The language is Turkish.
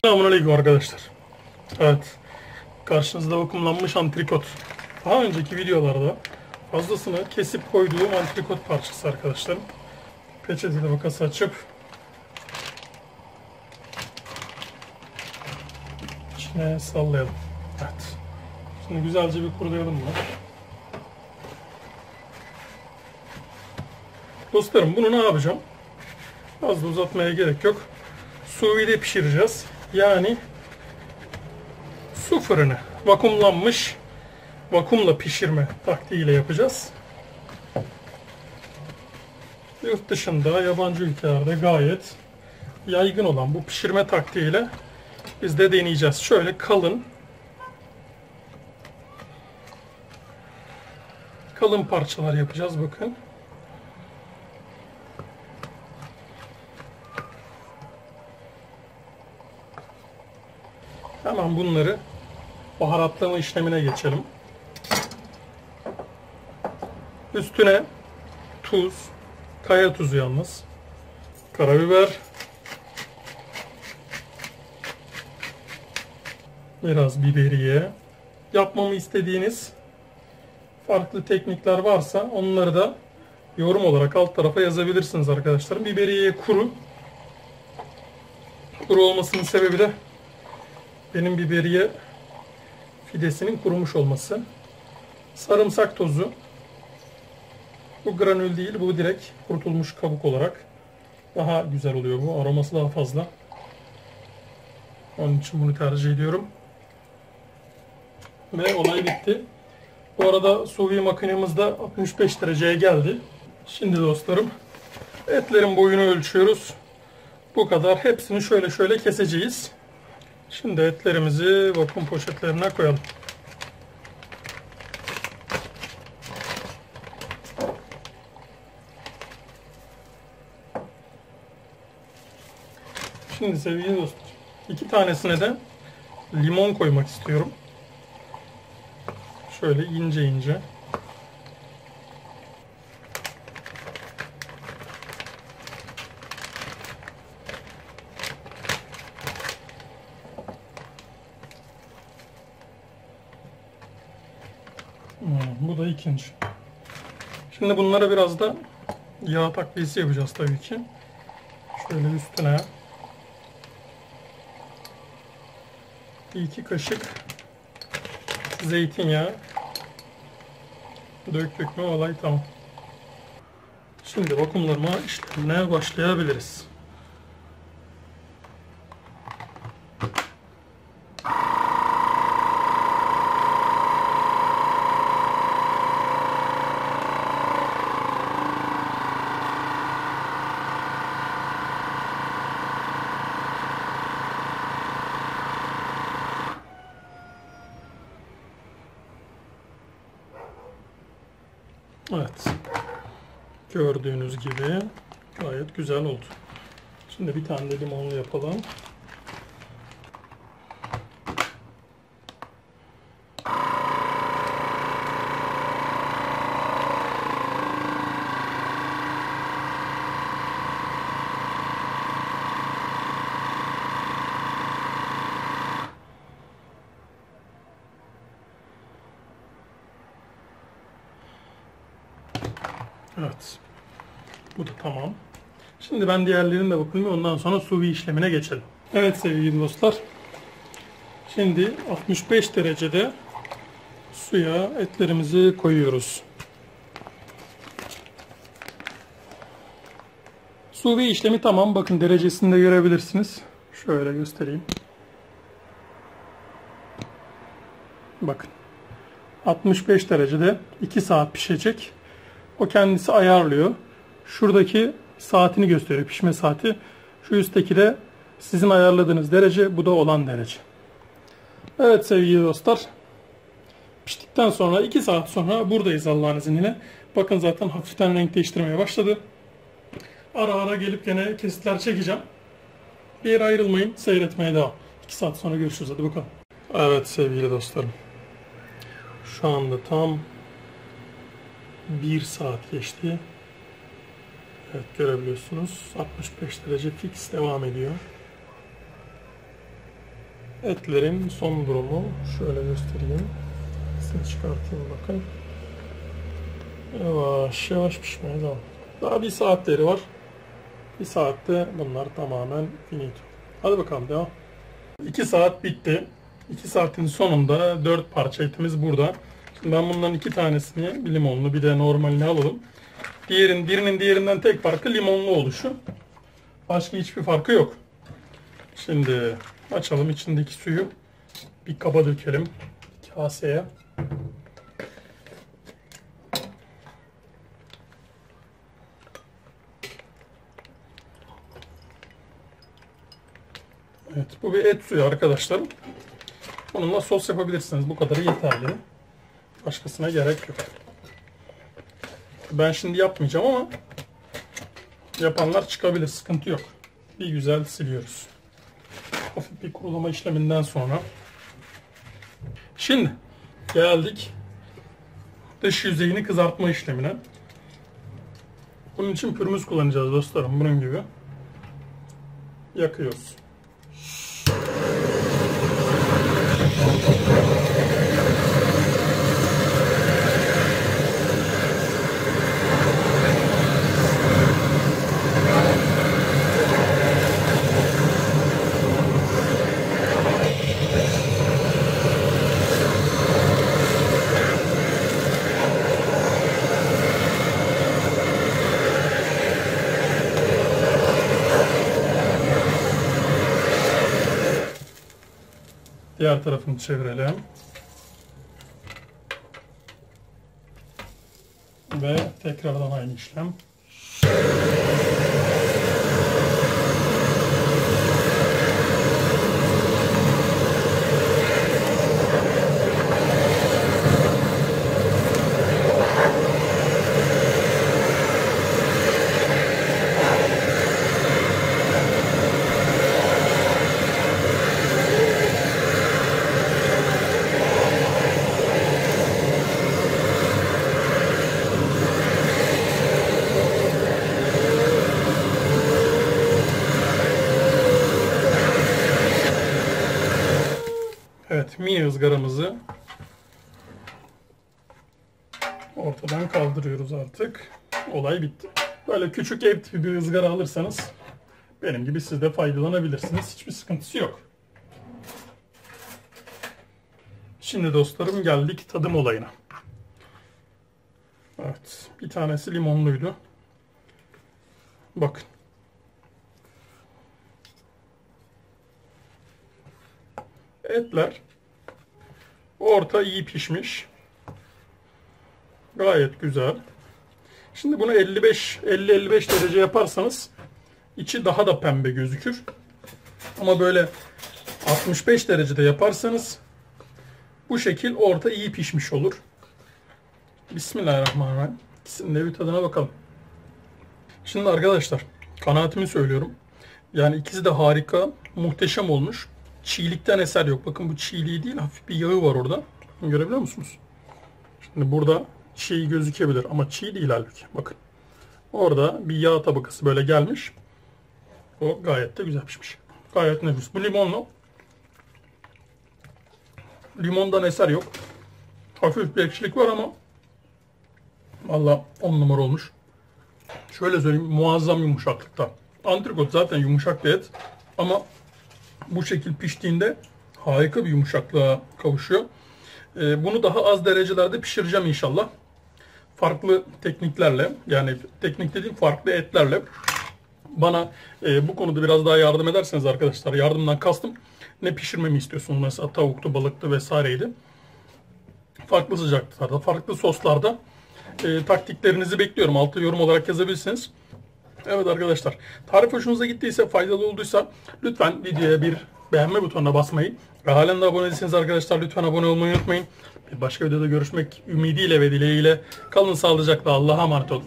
Selamünaleyküm arkadaşlar. Evet, karşınızda vakumlanmış antrikot. Daha önceki videolarda fazlasını kesip koyduğum antrikot parçası arkadaşlar. Peçeteli makası açıp içine sallayalım. Evet. Şimdi güzelce bir kurulayalım bunu. Dostlarım, bunu ne yapacağım? Fazla uzatmaya gerek yok. Sous vide pişireceğiz. Yani su fırını, vakumlanmış, vakumla pişirme taktiğiyle yapacağız. Yurt dışında, yabancı ülkelerde gayet yaygın olan bu pişirme taktiğiyle biz de deneyeceğiz. Şöyle kalın parçalar yapacağız, bakın. Hemen bunları baharatlama işlemine geçelim. Üstüne tuz, kaya tuzu yalnız, karabiber, biraz biberiye. Yapmamı istediğiniz farklı teknikler varsa onları da yorum olarak alt tarafa yazabilirsiniz arkadaşlar. Biberiye kuru. Kuru olmasının sebebi de benim biberiye fidesinin kurumuş olması. Sarımsak tozu. Bu granül değil, bu direkt kurutulmuş kabuk olarak daha güzel oluyor bu. Aroması daha fazla. Onun için bunu tercih ediyorum. Ve olay bitti. Bu arada sous vide makinemiz de 65 dereceye geldi. Şimdi dostlarım, etlerin boyunu ölçüyoruz. Bu kadar. Hepsini şöyle keseceğiz. Şimdi etlerimizi vakum poşetlerine koyalım. Şimdi sevgili dostlar, 2 tanesine de limon koymak istiyorum. Şöyle ince ince. Bu da ikinci. Şimdi bunlara biraz da yağ takviyesi yapacağız tabii ki. Şöyle üstüne 2 kaşık zeytinyağı döktük mü olay tamam. Şimdi vakumlama işlemine başlayabiliriz. Evet. Gördüğünüz gibi gayet güzel oldu. Şimdi bir tane de limonlu yapalım. Evet. Bu da tamam. Şimdi ben diğerlerine de bakayım. Ondan sonra sous vide işlemine geçelim. Evet sevgili dostlar. Şimdi 65 derecede suya etlerimizi koyuyoruz. Sous vide işlemi tamam. Bakın derecesini de görebilirsiniz. Şöyle göstereyim. Bakın. 65 derecede 2 saat pişecek. O kendisi ayarlıyor. Şuradaki saatini gösteriyor, pişme saati. Şu üstteki de sizin ayarladığınız derece, bu da olan derece. Evet sevgili dostlar. Piştikten sonra 2 saat sonra buradayız Allah'ın izniyle. Bakın zaten hafiften renk değiştirmeye başladı. Ara ara gelip gene kesitler çekeceğim. Bir yere ayrılmayın, seyretmeye devam. 2 saat sonra görüşürüz, hadi bakalım. Evet sevgili dostlarım. Şu anda tam 1 saat geçti. Evet, görebiliyorsunuz. 65 derece fix devam ediyor. Etlerin son durumu şöyle göstereyim. Sesini çıkartayım bakın. Yavaş yavaş pişmeye devam. Daha bir saatleri var. Bir saatte bunlar tamamen finito. Hadi bakalım devam. 2 saat bitti. 2 saatin sonunda 4 parça etimiz burada. Şimdi ben bundan 2 tanesini, bir limonlu bir de normalini alalım. Birinin diğerinden tek farkı limonlu oluşu. Başka hiçbir farkı yok. Şimdi açalım, içindeki suyu bir kaba dökelim. Kaseye. Evet, bu bir et suyu arkadaşlar. Bununla sos yapabilirsiniz. Bu kadarı yeterli. Başkasına gerek yok. Ben şimdi yapmayacağım ama yapanlar çıkabilir. Sıkıntı yok. Bir güzel siliyoruz. Hafif bir kurulama işleminden sonra. Şimdi geldik dış yüzeyini kızartma işlemine. Bunun için pürmüz kullanacağız dostlarım. Bunun gibi. Yakıyoruz. Diğer tarafını çevirelim. Ve tekrardan aynı işlem. Evet, mini ızgaramızı ortadan kaldırıyoruz artık. Olay bitti. Böyle küçük ev tipi bir ızgara alırsanız benim gibi siz de faydalanabilirsiniz. Hiçbir sıkıntısı yok. Şimdi dostlarım geldik tadım olayına. Evet, bir tanesi limonluydu. Bakın. Etler orta iyi pişmiş. Gayet güzel. Şimdi bunu 50-55 derece yaparsanız içi daha da pembe gözükür. Ama böyle 65 derecede yaparsanız bu şekil orta iyi pişmiş olur. Bismillahirrahmanirrahim. İkisinin de bir tadına bakalım. Şimdi arkadaşlar kanaatimi söylüyorum. Yani ikisi de harika, muhteşem olmuş. Çiğlikten eser yok. Bakın bu çiğliği değil, hafif bir yağı var orada. Görebiliyor musunuz? Şimdi burada çiğ gözükebilir ama çiğ değil halbuki. Bakın. Orada bir yağ tabakası böyle gelmiş. O gayet de güzel pişmiş. Gayet nefis. Bu limonlu. Limondan eser yok. Hafif bir ekşilik var ama valla 10 numara olmuş. Şöyle söyleyeyim, muazzam yumuşaklıkta. Antrikot zaten yumuşak bir et ama bu şekil piştiğinde harika bir yumuşaklığa kavuşuyor. Bunu daha az derecelerde pişireceğim inşallah. Farklı tekniklerle, yani teknik dediğim farklı etlerle bana bu konuda biraz daha yardım ederseniz arkadaşlar, yardımdan kastım ne pişirmemi istiyorsunuz, mesela tavuktu, balıktı vesaireydi. Farklı sıcaklıklarda, farklı soslarda taktiklerinizi bekliyorum. Altta yorum olarak yazabilirsiniz. Evet arkadaşlar, tarif hoşunuza gittiyse, faydalı olduysa lütfen videoya bir beğenme butonuna basmayı ve halen de abone değilseniz arkadaşlar lütfen abone olmayı unutmayın. Bir başka videoda görüşmek ümidiyle ve dileğiyle kalın sağlıcakla, Allah'a emanet olun.